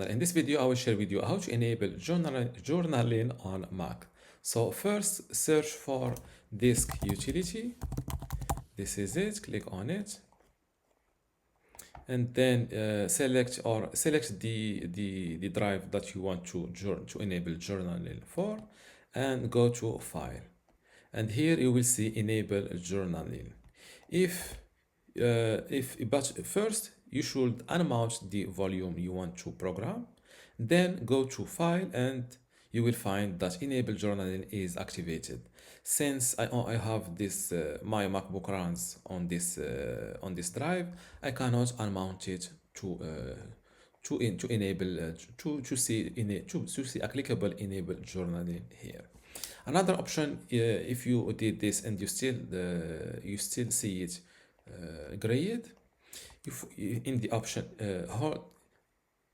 In this video, I will share with you how to enable journaling on Mac. So first, search for disk utility. This is it. Click on it, and then select the drive that you want to enable journaling for, and go to File. And here you will see Enable Journaling. But first you should unmount the volume you want to program, then go to File, and you will find that Enable Journaling is activated. Since I have this my MacBook runs on this drive, I cannot unmount it to enable to see a clickable enable journaling here. Another option, if you did this and you still see it grayed, in the option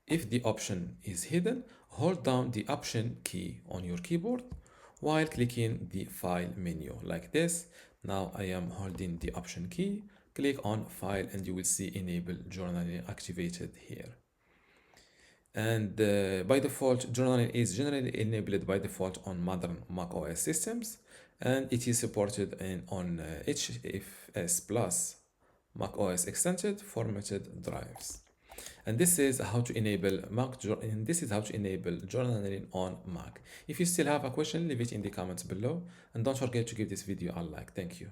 if the option is hidden, hold down the option key on your keyboard while clicking the file menu like this. Now I am holding the option key, click on File, and you will see Enable Journaling activated here. And by default, journaling is generally enabled by default on modern Mac OS systems, and it is supported on HFS Plus Mac OS extended formatted drives. And this is how to enable journaling on Mac. If you still have a question, leave it in the comments below, and don't forget to give this video a like. Thank you.